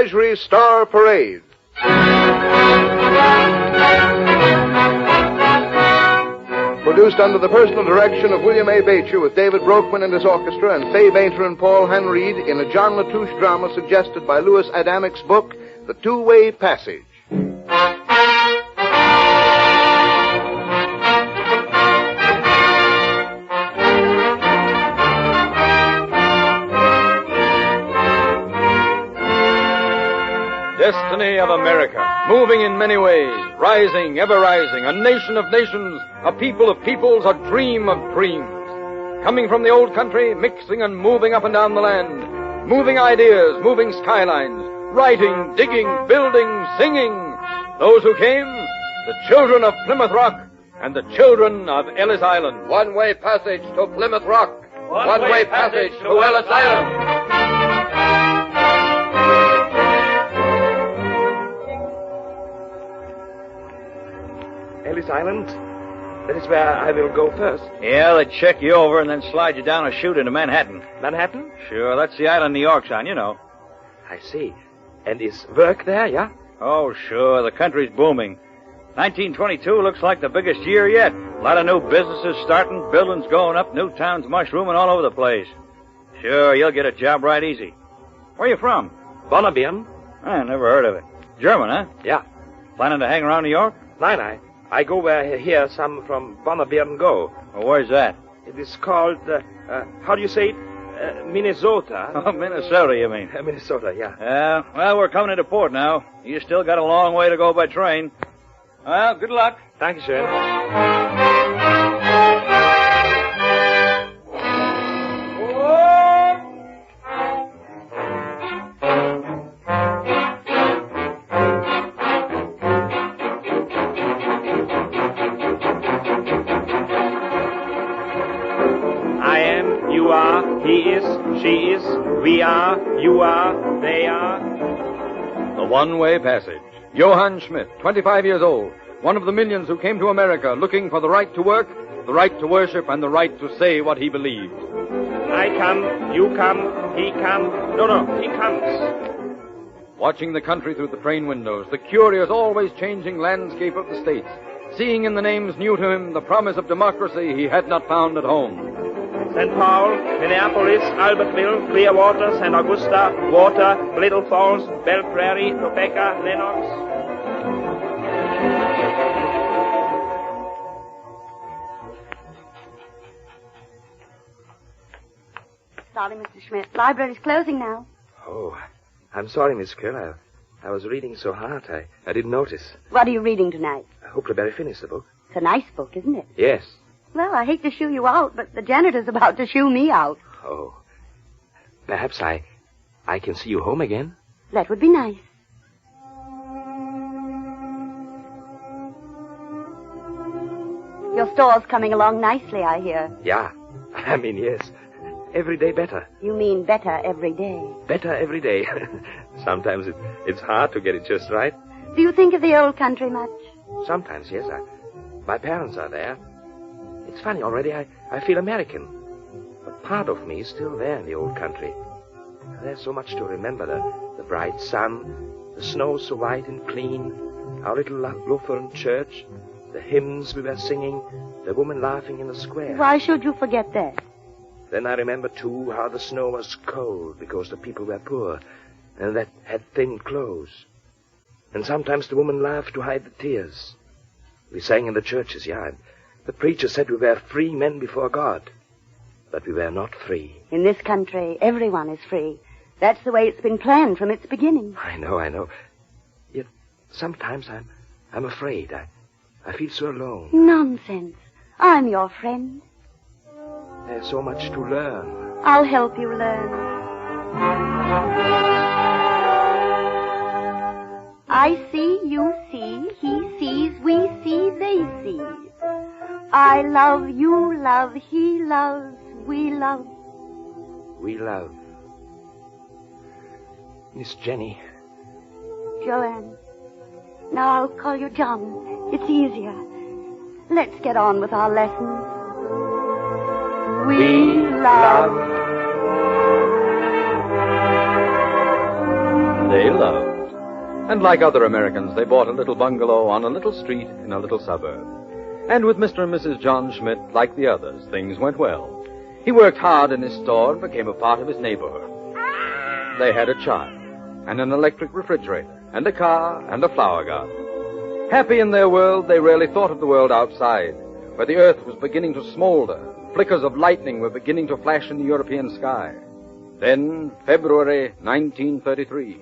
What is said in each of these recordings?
Treasury Star Parade. Produced under the personal direction of William A. Bacher with David Broekman and his orchestra and Fay Bainter and Paul Henreid in a John Latouche drama suggested by Louis Adamick's book, The Two-Way Passage. Destiny of America, moving in many ways, rising, ever rising, a nation of nations, a people of peoples, a dream of dreams. Coming from the old country, mixing and moving up and down the land, moving ideas, moving skylines, writing, digging, building, singing. Those who came, the children of Plymouth Rock and the children of Ellis Island. One-way passage to Plymouth Rock. One-way passage to Ellis Island. Ellis Island? That is where I will go first. Yeah, they check you over and then slide you down a chute into Manhattan. Manhattan? Sure, that's the island New York's on, you know. I see. And is work there, yeah? Oh, sure, the country's booming. 1922 looks like the biggest year yet. A lot of new businesses starting, buildings going up, new towns mushrooming all over the place. Sure, you'll get a job right easy. Where you from? Bonnebieren. I never heard of it. German, huh? Yeah. Planning to hang around New York? Nein. I go where here some from Bonnebieren go. Well, where's that? It is called, how do you say it? Minnesota. Oh, Minnesota, you mean? Minnesota, yeah. Yeah, well, we're coming into port now. You still got a long way to go by train. Well, good luck. Thank you, sir. You are, he is, she is, we are, you are, they are. The One-Way Passage. Johann Schmidt, 25 years old, one of the millions who came to America looking for the right to work, the right to worship, and the right to say what he believed. I come, you come, he comes. No, he comes. Watching the country through the train windows, the curious, always changing landscape of the states, seeing in the names new to him the promise of democracy he had not found at home. St. Paul, Minneapolis, Albertville, Clearwater, St. Augusta, Water, Little Falls, Belle Prairie, Topeka, Lenox. Sorry, Mr. Schmidt. Library's closing now. Oh, I'm sorry, Miss Krill. I was reading so hard, I didn't notice. What are you reading tonight? I hope Barry finished the book. It's a nice book, isn't it? Yes. Well, I hate to shoo you out, but the janitor's about to shoo me out. Oh. Perhaps I can see you home again? That would be nice. Your store's coming along nicely, I hear. Yeah. I mean, yes. Every day better. You mean better every day? Better every day. Sometimes it's hard to get it just right. Do you think of the old country much? Sometimes, yes. My parents are there. It's funny, already I feel American. But part of me is still there in the old country. There's so much to remember. The bright sun, the snow so white and clean, our little Lutheran church, the hymns we were singing, the woman laughing in the square. Why should you forget that? Then I remember, too, how the snow was cold because the people were poor and that had thin clothes. And sometimes the woman laughed to hide the tears. We sang in the churches, yeah, and the preacher said we were free men before God. But we were not free. In this country, everyone is free. That's the way it's been planned from its beginning. I know. Yet sometimes I'm afraid. I feel so alone. Nonsense. I'm your friend. There's so much to learn. I'll help you learn. I see, you see, he sees, we see, they see. I love, you love, he loves, we love. We love. Miss Jenny. Joanne. Now I'll call you John. It's easier. Let's get on with our lessons. We love. They love. And like other Americans, they bought a little bungalow on a little street in a little suburb. And with Mr. and Mrs. John Schmidt, like the others, things went well. He worked hard in his store and became a part of his neighborhood. They had a child, and an electric refrigerator, and a car, and a flower garden. Happy in their world, they rarely thought of the world outside, where the earth was beginning to smolder. Flickers of lightning were beginning to flash in the European sky. Then, February 1933.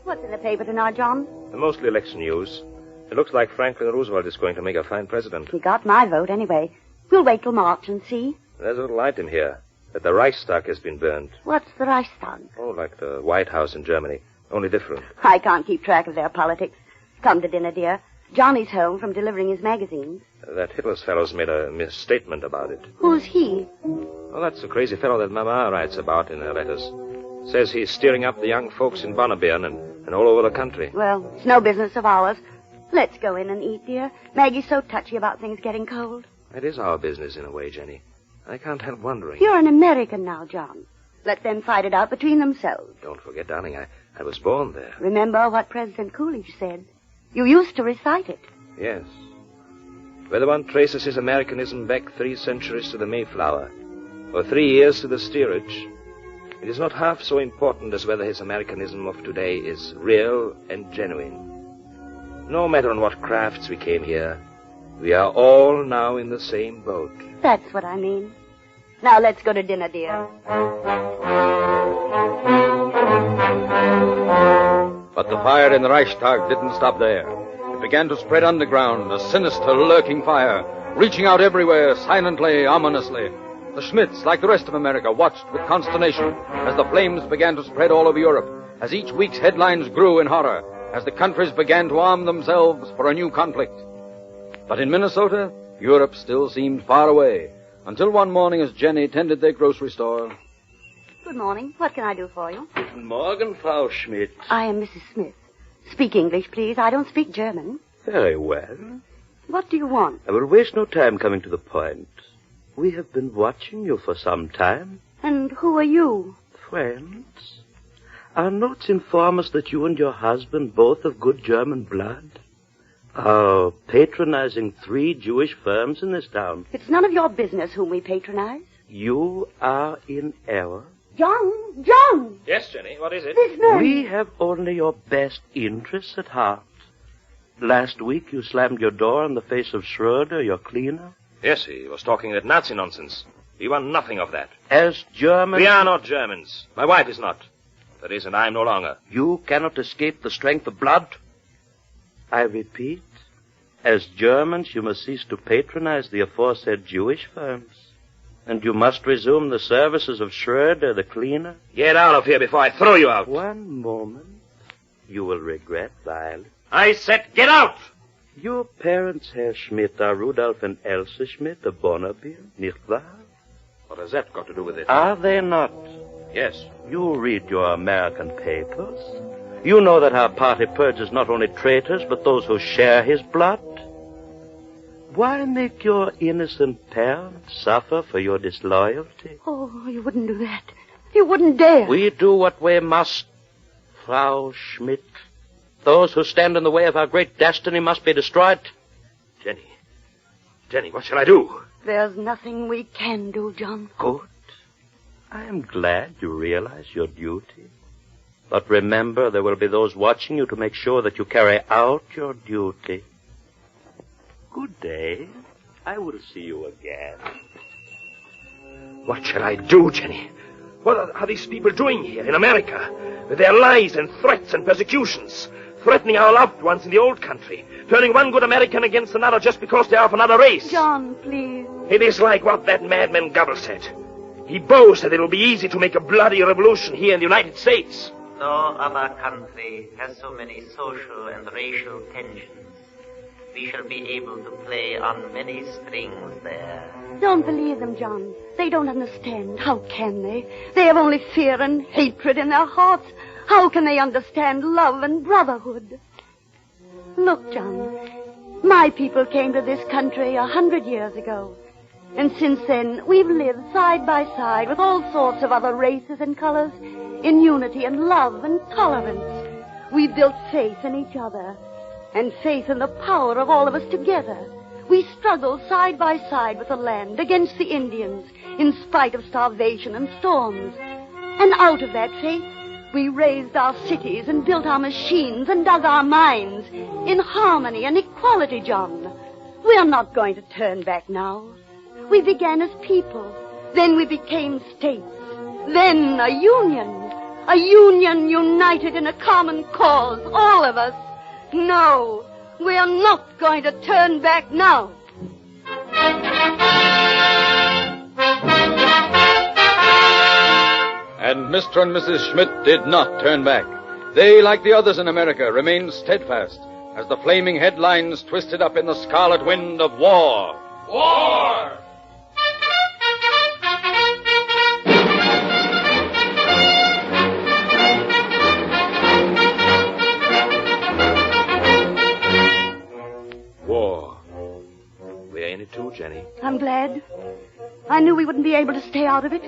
What's in the paper tonight, John? Mostly election news. It looks like Franklin Roosevelt is going to make a fine president. He got my vote anyway. We'll wait till March and see. There's a little item here that the Reichstag has been burned. What's the Reichstag? Oh, like the White House in Germany, only different. I can't keep track of their politics. Come to dinner, dear. Johnny's home from delivering his magazines. That Hitler's fellow's made a misstatement about it. Who's he? Oh, that's the crazy fellow that Mama writes about in her letters. Says he's steering up the young folks in Bonnebern and all over the country. Well, it's no business of ours. Let's go in and eat, dear. Maggie's so touchy about things getting cold. It is our business in a way, Jenny. I can't help wondering. You're an American now, John. Let them fight it out between themselves. Don't forget, darling, I was born there. Remember what President Coolidge said. You used to recite it. Yes. Whether one traces his Americanism back 3 centuries to the Mayflower, or 3 years to the steerage, it is not half so important as whether his Americanism of today is real and genuine. No matter on what crafts we came here, we are all now in the same boat. That's what I mean. Now let's go to dinner, dear. But the fire in the Reichstag didn't stop there. It began to spread underground, a sinister, lurking fire, reaching out everywhere, silently, ominously. The Schmidts, like the rest of America, watched with consternation as the flames began to spread all over Europe, as each week's headlines grew in horror, as the countries began to arm themselves for a new conflict. But in Minnesota, Europe still seemed far away, until one morning as Jenny tended their grocery store. Good morning. What can I do for you? Guten Morgen, Frau Schmidt. I am Mrs. Smith. Speak English, please. I don't speak German. Very well. What do you want? I will waste no time coming to the point. We have been watching you for some time. And who are you? Friends. Our notes inform us that you and your husband both have good German blood. Are patronizing 3 Jewish firms in this town. It's none of your business whom we patronize. You are in error. John! Yes, Jenny, what is it? This man... We have only your best interests at heart. Last week you slammed your door in the face of Schroeder, your cleaner. Yes, he was talking that Nazi nonsense. We want nothing of that. As Germans... We are not Germans. My wife is not. That is, and I am no longer. You cannot escape the strength of blood. I repeat, as Germans you must cease to patronize the aforesaid Jewish firms. And you must resume the services of Schroeder, the cleaner. Get out of here before I throw you out. One moment. You will regret, Violet. I said get out! Your parents, Herr Schmidt, are Rudolf and Elsa Schmidt of Bonneville, nicht wahr? What has that got to do with it? Are they not? Yes. You read your American papers. You know that our party purges not only traitors, but those who share his blood. Why make your innocent parents suffer for your disloyalty? Oh, you wouldn't do that. You wouldn't dare. We do what we must, Frau Schmidt. Those who stand in the way of our great destiny must be destroyed. Jenny, what shall I do? There's nothing we can do, John. Good. I am glad you realize your duty. But remember, there will be those watching you to make sure that you carry out your duty. Good day. I will see you again. What shall I do, Jenny? What are these people doing here in America? With their lies and threats and persecutions. Threatening our loved ones in the old country. Turning one good American against another just because they are of another race. John, please. It is like what that madman Gubble said. He boasted that it will be easy to make a bloody revolution here in the United States. No other country has so many social and racial tensions. We shall be able to play on many strings there. Don't believe them, John. They don't understand. How can they? They have only fear and hatred in their hearts. How can they understand love and brotherhood? Look, John, my people came to this country 100 years ago. And since then, we've lived side by side with all sorts of other races and colors in unity and love and tolerance. We built faith in each other and faith in the power of all of us together. We struggled side by side with the land against the Indians in spite of starvation and storms. And out of that faith, we raised our cities and built our machines and dug our mines in harmony and equality, John. We're not going to turn back now. We began as people. Then we became states. Then a union united in a common cause, all of us. No, we're not going to turn back now. And Mr. and Mrs. Schmidt did not turn back. They, like the others in America, remained steadfast as the flaming headlines twisted up in the scarlet wind of war. War! War. We're in it too, Jenny. I'm glad. I knew we wouldn't be able to stay out of it.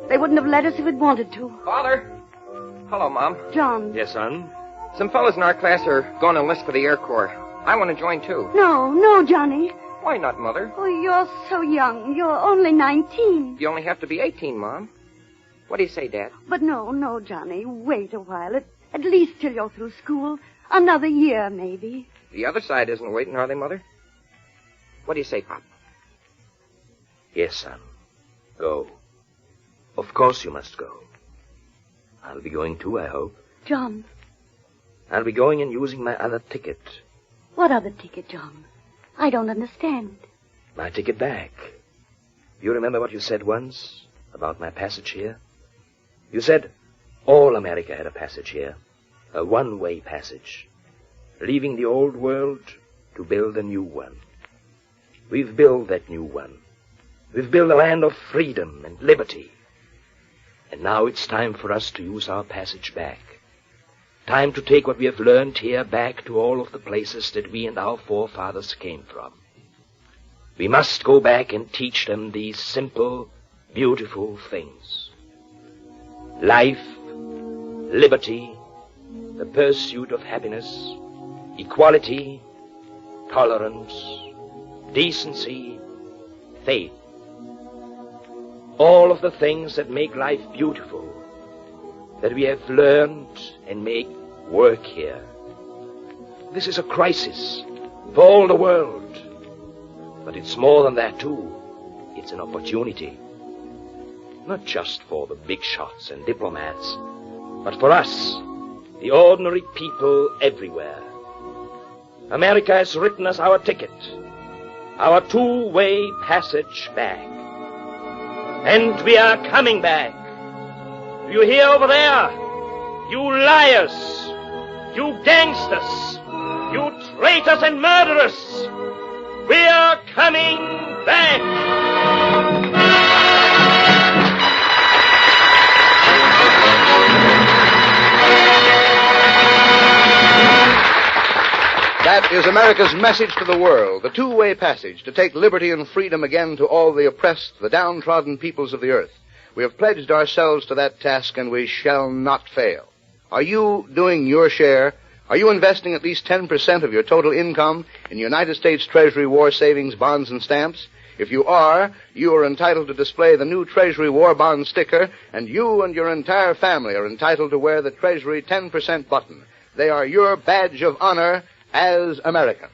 They wouldn't have let us if we'd wanted to. Father? Hello, Mom. John. Yes, son? Some fellas in our class are going to enlist for the Air Corps. I want to join, too. No, Johnny. Why not, Mother? Oh, you're so young. You're only 19. You only have to be 18, Mom. What do you say, Dad? But no, Johnny. Wait a while. At least till you're through school. Another year, maybe. The other side isn't waiting, are they, Mother? What do you say, Pop? Yes, son. Go. Of course you must go. I'll be going too, I hope. John. I'll be going and using my other ticket. What other ticket, John? I don't understand. My ticket back. You remember what you said once about my passage here? You said all America had a passage here. A one-way passage. Leaving the old world to build a new one. We've built that new one. We've built a land of freedom and liberty. And now it's time for us to use our passage back. Time to take what we have learned here back to all of the places that we and our forefathers came from. We must go back and teach them these simple, beautiful things. Life, liberty, the pursuit of happiness, equality, tolerance, decency, faith. All of the things that make life beautiful, that we have learned and make work here. This is a crisis for all the world. But it's more than that, too. It's an opportunity. Not just for the big shots and diplomats, but for us, the ordinary people everywhere. America has written us our ticket, our two-way passage back. And we are coming back. Do you hear over there? You liars! You gangsters! You traitors and murderers! We are coming back! That is America's message to the world, the two-way passage to take liberty and freedom again to all the oppressed, the downtrodden peoples of the earth. We have pledged ourselves to that task, and we shall not fail. Are you doing your share? Are you investing at least 10% of your total income in United States Treasury war savings, bonds, and stamps? If you are entitled to display the new Treasury war bond sticker, and you and your entire family are entitled to wear the Treasury 10% button. They are your badge of honor as Americans.